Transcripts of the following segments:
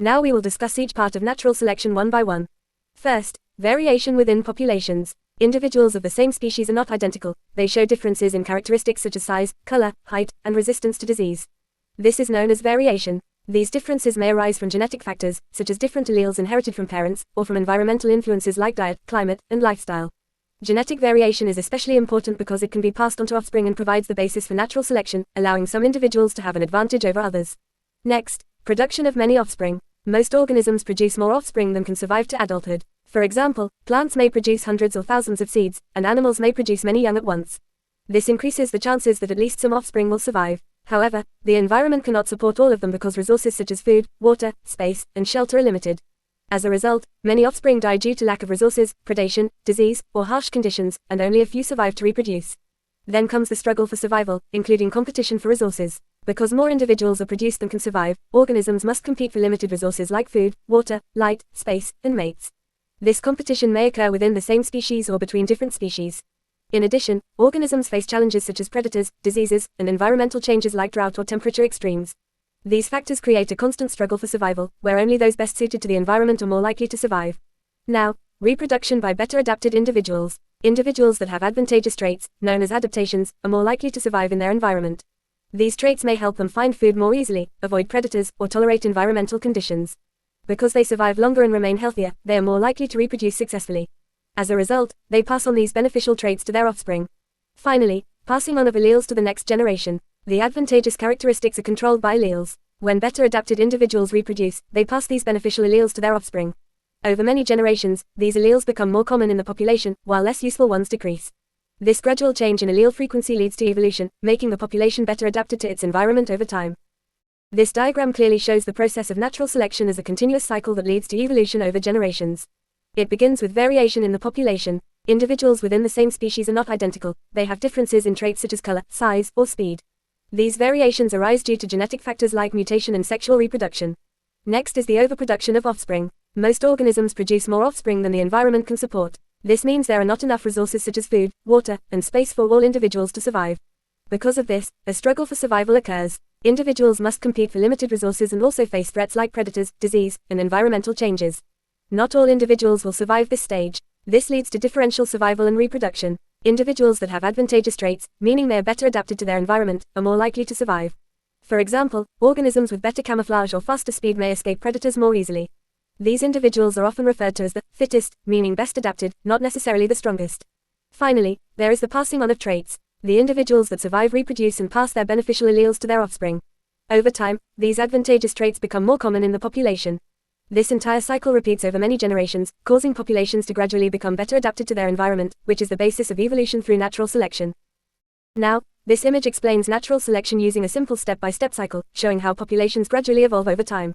Now we will discuss each part of natural selection one by one. First, variation within populations. Individuals of the same species are not identical. They show differences in characteristics such as size, color, height, and resistance to disease. This is known as variation. These differences may arise from genetic factors, such as different alleles inherited from parents, or from environmental influences like diet, climate, and lifestyle. Genetic variation is especially important because it can be passed on to offspring and provides the basis for natural selection, allowing some individuals to have an advantage over others. Next, production of many offspring. Most organisms produce more offspring than can survive to adulthood. For example, plants may produce hundreds or thousands of seeds, and animals may produce many young at once. This increases the chances that at least some offspring will survive. However, the environment cannot support all of them because resources such as food, water, space, and shelter are limited. As a result, many offspring die due to lack of resources, predation, disease, or harsh conditions, and only a few survive to reproduce. Then comes the struggle for survival, including competition for resources. Because more individuals are produced than can survive, organisms must compete for limited resources like food, water, light, space, and mates. This competition may occur within the same species or between different species. In addition, organisms face challenges such as predators, diseases, and environmental changes like drought or temperature extremes. These factors create a constant struggle for survival, where only those best suited to the environment are more likely to survive. Now, reproduction by better adapted individuals. Individuals that have advantageous traits, known as adaptations, are more likely to survive in their environment. These traits may help them find food more easily, avoid predators, or tolerate environmental conditions. Because they survive longer and remain healthier, they are more likely to reproduce successfully. As a result, they pass on these beneficial traits to their offspring. Finally, passing on of alleles to the next generation. The advantageous characteristics are controlled by alleles. When better adapted individuals reproduce, they pass these beneficial alleles to their offspring. Over many generations, these alleles become more common in the population, while less useful ones decrease. This gradual change in allele frequency leads to evolution, making the population better adapted to its environment over time. This diagram clearly shows the process of natural selection as a continuous cycle that leads to evolution over generations. It begins with variation in the population. Individuals within the same species are not identical. They have differences in traits such as color, size, or speed. These variations arise due to genetic factors like mutation and sexual reproduction. Next is the overproduction of offspring. Most organisms produce more offspring than the environment can support. This means there are not enough resources such as food, water, and space for all individuals to survive. Because of this, a struggle for survival occurs. Individuals must compete for limited resources and also face threats like predators, disease, and environmental changes. Not all individuals will survive this stage. This leads to differential survival and reproduction. Individuals that have advantageous traits, meaning they are better adapted to their environment, are more likely to survive. For example, organisms with better camouflage or faster speed may escape predators more easily. These individuals are often referred to as the fittest, meaning best adapted, not necessarily the strongest. Finally, there is the passing on of traits. The individuals that survive reproduce and pass their beneficial alleles to their offspring. Over time, these advantageous traits become more common in the population. This entire cycle repeats over many generations, causing populations to gradually become better adapted to their environment, which is the basis of evolution through natural selection. Now, this image explains natural selection using a simple step-by-step cycle, showing how populations gradually evolve over time.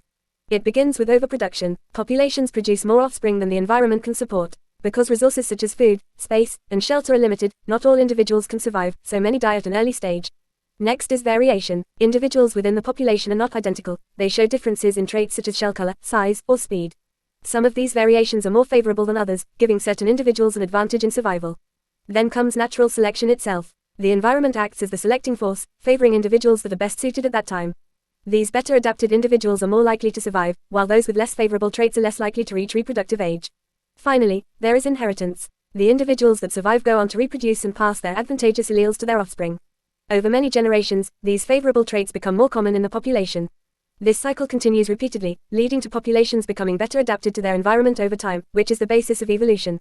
It begins with overproduction. Populations produce more offspring than the environment can support. Because resources such as food, space, and shelter are limited, not all individuals can survive, so many die at an early stage. Next is variation. Individuals within the population are not identical. They show differences in traits such as shell color, size, or speed. Some of these variations are more favorable than others, giving certain individuals an advantage in survival. Then comes natural selection itself. The environment acts as the selecting force, favoring individuals that are best suited at that time. These better adapted individuals are more likely to survive, while those with less favorable traits are less likely to reach reproductive age. Finally, there is inheritance. The individuals that survive go on to reproduce and pass their advantageous alleles to their offspring. Over many generations, these favorable traits become more common in the population. This cycle continues repeatedly, leading to populations becoming better adapted to their environment over time, which is the basis of evolution.